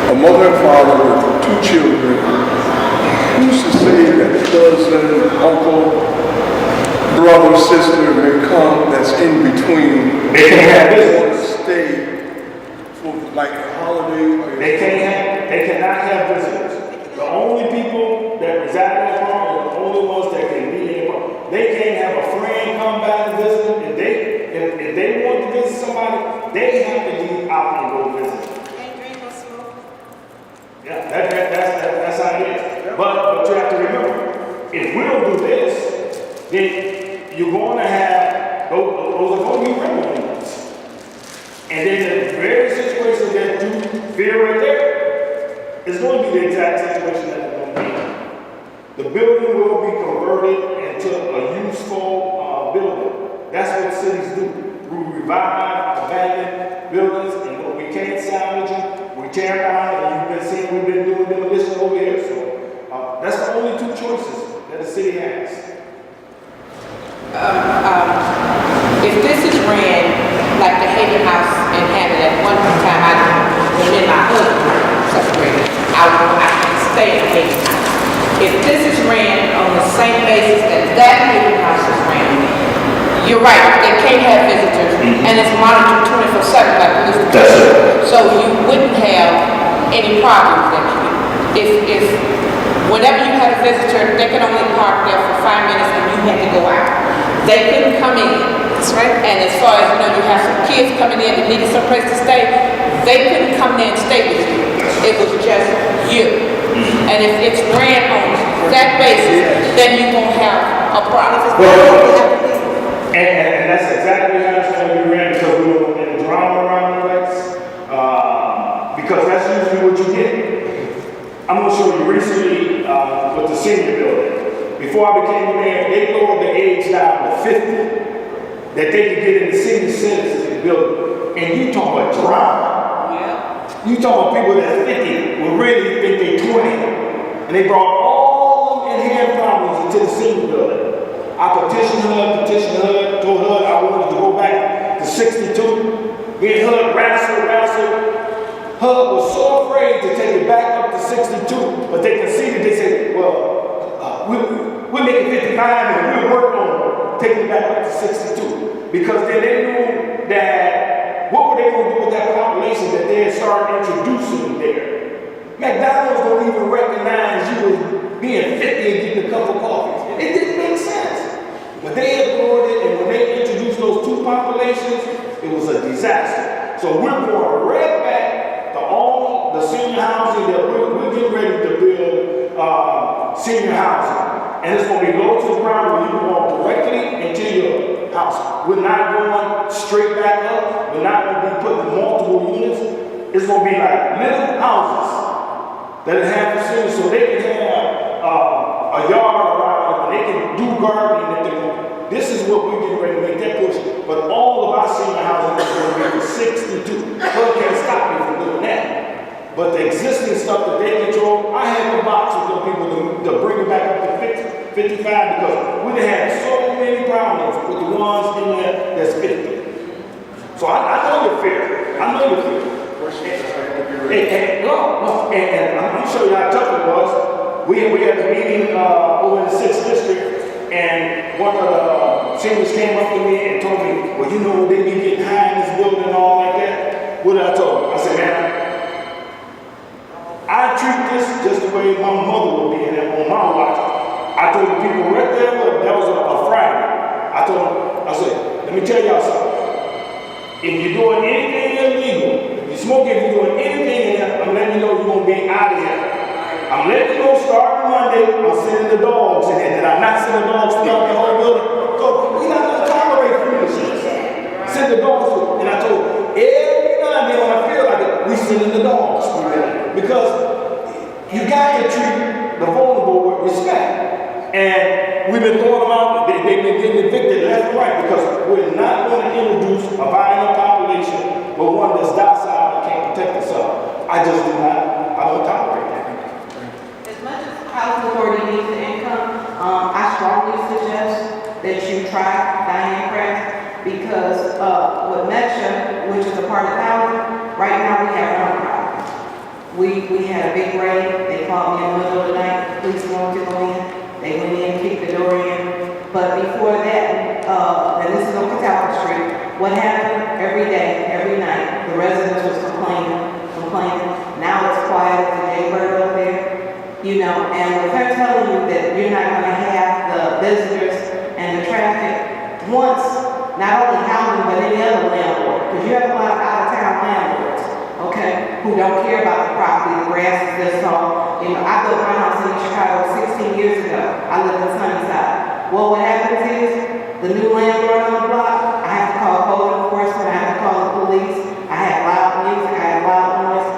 a mother and father with 2 children, who's to say that cousin, uncle, brother, sister may come that's in between? They can't have visitors. Stay for like a holiday. They cannot have visitors. The only people that reside in the farm are the only ones that can be in the farm. They can't have a friend come back and visit them. If they want to visit somebody, they have to leave out and go visit. Yeah, that's how it is. But you have to remember, if we don't do this, then you're going to have, those are going to be rental units. And then the very situation that you feel right there is going to be the exact situation that it's going to be. The building will be converted into a useful building. That's what cities do. We revive abandoned buildings, and when we can't salvage them, we tear down, and you've been seeing we've been doing demolition over here. So that's the only 2 choices that the city has. If this is ran like the Haven House in Hammond, at one time when me and my husband separated, I can stay in Haven House. If this is ran on the same basis that Haven House is ran, you're right, they can't have visitors, and it's monitored 24/7 like police department. So you wouldn't have any problems there. If whenever you had a visitor, they could only park there for 5 minutes and you had to go out. They couldn't come in. That's right. And as far as you have some kids coming in and needed some place to stay, they couldn't come there and stay with you. It was just you. And if it's ran on that basis, then you won't have a problem. And that's exactly how it's going to be ran, because we don't want any drama around the place. Because that's usually what you get. I'm going to show you recently with the senior building. Before I became a mayor, they lowered the age down to 50 that they could get in the senior citizens building. And you talk about drama. Yeah. You talk about people that 50 will really think they're 20. And they brought all them inherent problems into the senior building. I petitioned HUD, told HUD I wanted to go back to 62. Me and HUD wrestled. HUD was so afraid to take it back up to 62, but they conceded. They said, well, we're making 55 and we'll work on taking it back up to 62. Because then they knew that, what were they going to do with that population that they had started introducing there? McDonald's don't even recognize you as being 50 senior housing. And it's gonna be low to the ground where you can walk directly into your house. We're not going straight back up. We're not gonna be putting multiple units. It's gonna be like little houses that have the seniors so they can have a yard around them and they can do gardening if they want. This is what we're getting ready to make that push. But all of our senior housing is going to be for 62. Well, it can't stop me from doing that. But the existing stuff that they control, I had to box with the people to bring it back up to 50, 55 because we done had so many problems with the ones in there that's 50. So I know you're fair. I know you're fair. And I'm sure you how tough it was. We had a meeting over in the 6th district, and one of the seniors came up to me and told me, well, you know, they be getting high in this building and all like that. What did I tell them? I said, man, I treat this just the way my mother would be in it on my watch. I told the people right there, that was a Friday. I told them, I said, let me tell y'all something. If you're doing anything illegal, if you're smoking, if you're doing anything in there, I'm letting you know you're going to be out of here. I'm letting you know starting Monday, I'm sending the dogs in there. Did I not send the dogs throughout the whole building? So we're not going to tolerate foolishness. Send the dogs through. And I told every now and then when I feel like it, we sending the dogs through there. Because you got to treat the vulnerable with respect. And we've been throwing them out. They've been getting evicted left and right because we're not going to introduce a violent population but one that's docile and can't protect itself. I don't tolerate that. As much as housing authority needs the income, I strongly suggest that you try Diane Craft because with Metcha, which is a part of housing, right now we have one problem. We had a big raid. They called me in the middle of the night. Police wanted to go in. They went in, kicked the door in. But before that, and this is on Catawba Street, what happened every day, every night, the residents was complaining. Now it's quiet as a jaybird over there, you know, and with her telling you that you're not going to have the visitors and the traffic once, not only housing, but any other landlord, because you have a lot of out-of-town landlords, okay, who don't care about the property, the grass is this tall. You know, I built my house in Chicago 16 years ago. I live in Sunnyside. Well, what happens is, the new landlord on the block, I have to call code enforcement, I have to call the police, I have loud music, I have loud noise.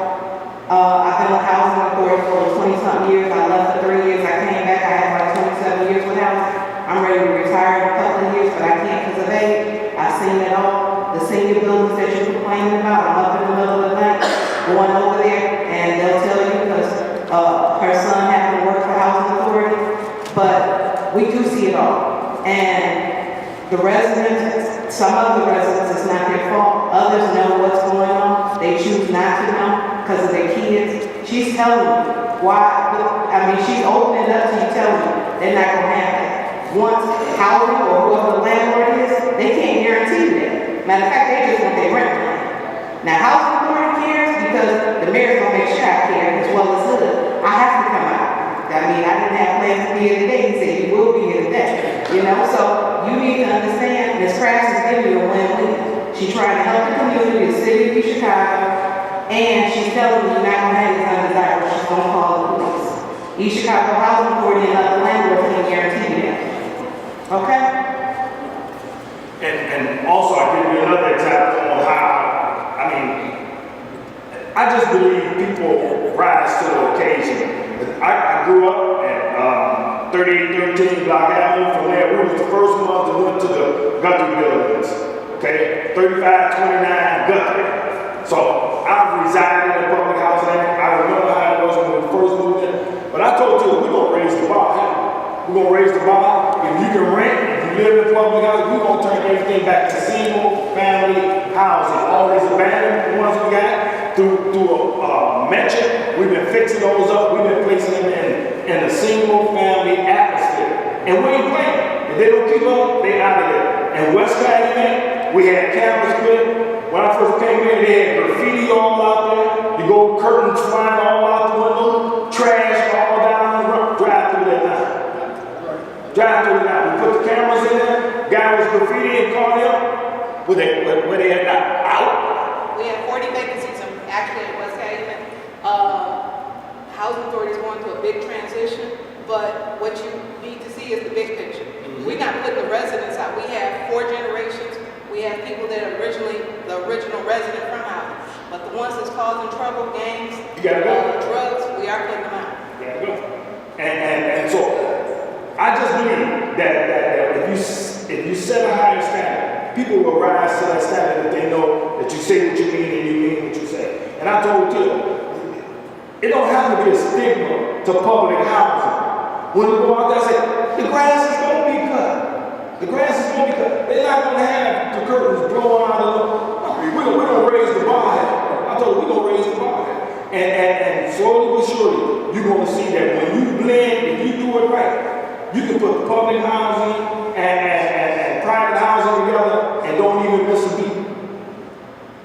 I've been with housing authority for 20-something years. I left for 3 years. I came back. I had like 27 years with housing. I'm ready to retire in a couple of years, but I can't because of age. I've seen it all. The senior buildings that you're complaining about, I'm up in the middle of the night going over there, and they'll tell you because her son happened to work for housing authority. But we do see it all. And the residents, some of the residents, it's not their fault. Others know what's going on. They choose not to know because of their kids. She's telling you why. I mean, she's opening up to you, telling you they're not going to have that. Once housing or whoever the landlord is, they can't guarantee that. Matter of fact, they just want their rent money. Now, housing authority cares because the mayor's going to make sure I care as well as hood. I have to come out. I mean, I didn't have plans to be here today. He said you will be here today. You know, so you need to understand Ms. Craft is giving you a win-win. She's trying to help the community, the city of Chicago, and she's telling you you're not going to have these undesirables. She's going to call the police. East Chicago Housing Authority and other landlords can guarantee you that. Okay? And also, I'll give you another example of how, I mean, I just believe people rise to the occasion. I grew up at 3813 Block Avenue. From there, we was the first ones that went to the Guthrie buildings. Okay? 3529 Guthrie. So I've resided in the public housing. I remember how it was when we first moved in. But I told you, we're going to raise the bar here. We're going to raise the bar. If you can rent, if you live in public housing, we're going to turn everything back to single family housing. All these abandoned ones we got through a mention, we've been fixing those up. We've been placing them in a single family atmosphere. And we ain't playing. If they don't keep up, they out of there. In West Calumet, we had cameras put. When I first came here, they had graffiti all out there. You go curtains flying all out the window, trash all down the road. Drive through there now. Drive through it now. We put the cameras in there. Guy was graffiti and caught him. Where they at now? Out. We have 40 vacancies actually in West Calumet. Housing authority is going through a big transition, but but what you need to see is the big picture. We're not putting the residents out. We have 4 generations. We have people that are the original resident from Howard. But the ones that's causing trouble, gangs, You gotta go. drugs, we are putting them out. You gotta go. And so, I just believe that if you set a higher standard, people will rise to that standard if they know that you say what you mean and you mean what you say. And I told you, it don't have to be a stigma to public housing. When you go out there and say, the grass is going to be cut. The grass is going to be cut. They're not going to have the curtains blowing out of them. We're going to raise the bar head. I told you, we're going to raise the bar head. And slowly but surely, you're going to see that when you blend, if you do it right, you can put public housing and private housing together and don't even miss a beat.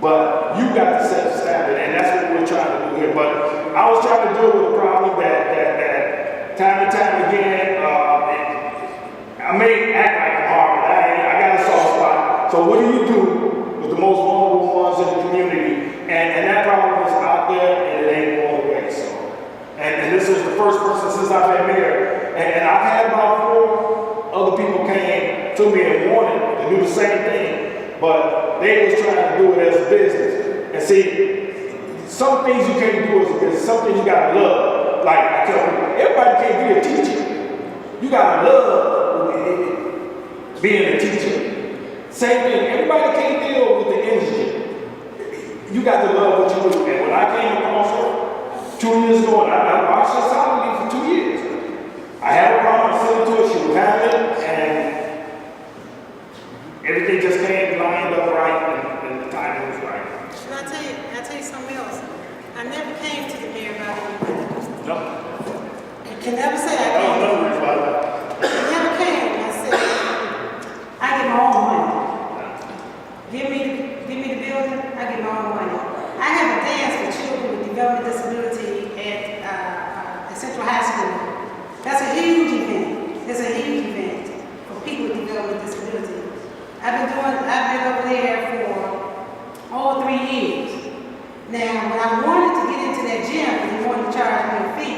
But you got to set the standard, and that's what we're trying to do here. But I was trying to deal with a problem that time and time again, I may act like I'm hard, but I got a soft spot. So what do you do with the most vulnerable ones in the community? And that problem is out there, and it ain't going away. So, and this is the first person since I've been mayor, and I've had about 4 other people came to me and wanted to do the same thing, but they was trying to do it as a business. And see, some things you can't do as a business, some things you gotta love. Like I tell people, everybody can't be a teacher. You gotta love being a teacher. Same thing, everybody can't deal with the industry. You got to love what you do. And when I came across her 2 years ago, and I watched her solidly for 2 years. I had a problem, I sent it to her, she would handle it, and everything just came lined up right, and the timing was right. Should I tell you something else? I never came to the mayor about anything. No. You can never say I I don't came. know the reason why. I never came. I said, I get my own money. Give me the building, I get my own money. I have a dance for children with developmental disability at Central High School. That's a huge event. It's a huge event for people with developmental disability. I've been over there for over 3 years. Now, when I wanted to get into that gym and they wanted to charge me a fee,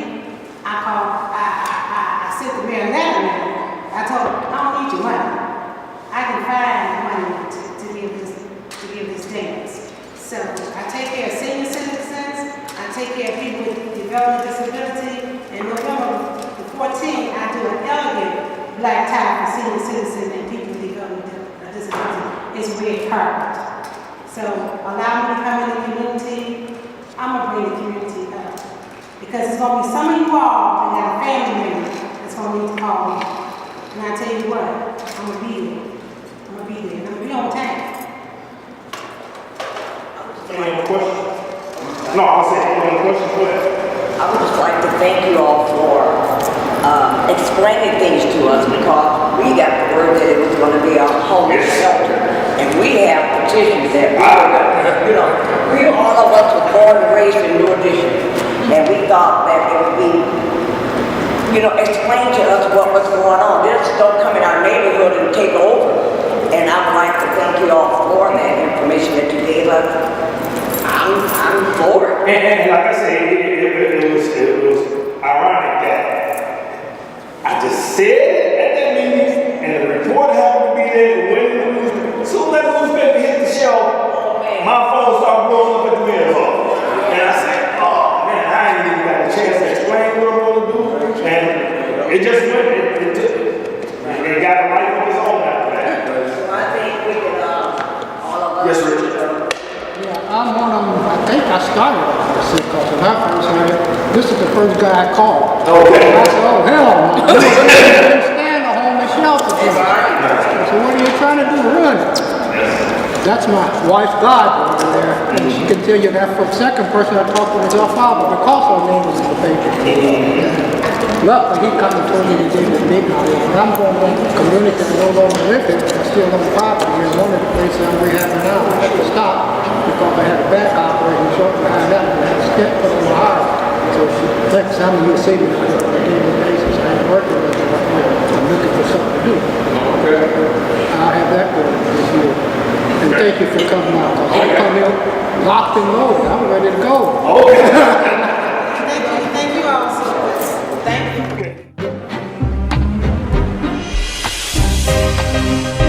I sent the mayor a letter. I told him, I don't need your money. I can find money to give this dance. So I take care of senior citizens, I take care of people with developmental disability, and November the 14th, I do an elegant black tie for senior citizens and people with developmental disability. It's red carpet. So allow me to come in the community. I'm gonna bring the community up. Because it's gonna be some of you all that have a family member that's gonna need to call me. And I tell you what, I'm gonna be there. I'm gonna be there, and I'm gonna be on time. Any other questions? No, I'll say, any other questions? Go ahead. I would just like to thank you all for explaining things to us, because we got the word that it was going to be a homeless shelter. And we have petitions that we all of us were born and raised in New Edition. And we thought that it would be, explain to us what was going on. This don't come in our neighborhood and take over. And I would like to thank you all for that information that you gave us. I'm for it. And like I said, it was ironic that I just said it at that meeting, and the reporter happened to be there and went in the newspaper. Soon as the newspaper hit the shelf, my phone started blowing up at the mayor's office. And I said, oh man, I ain't even got a chance to explain what I'm going to do. And it just went, it got a life of its own after that. So I think we can, all of us. Yes, Richard. Yeah, I'm one of them. I think I started off this because when I first heard it, this is the first guy I called. Okay. I said, oh, hell no. You can't stand a homeless shelter. So what are you trying to do? Run. That's my wife's God over there. And she can tell you that from second person I talked to was her father because her name was in the paper. Luckily, he come and told me to take the big house. But I'm going to the community that no longer live here. I still own property here. One of the places I'm rehabbing now, I had to stop because I had a back operation short behind that one. I had a stent put on my heart. So next time you'll see me on a daily basis. I ain't working with it right now. I'm looking for something to do. Okay. I'll have that going this year. And thank you for coming out. I come here locked and loaded. I'm ready to go. Okay. Thank you all so much. Thank you. Thank you.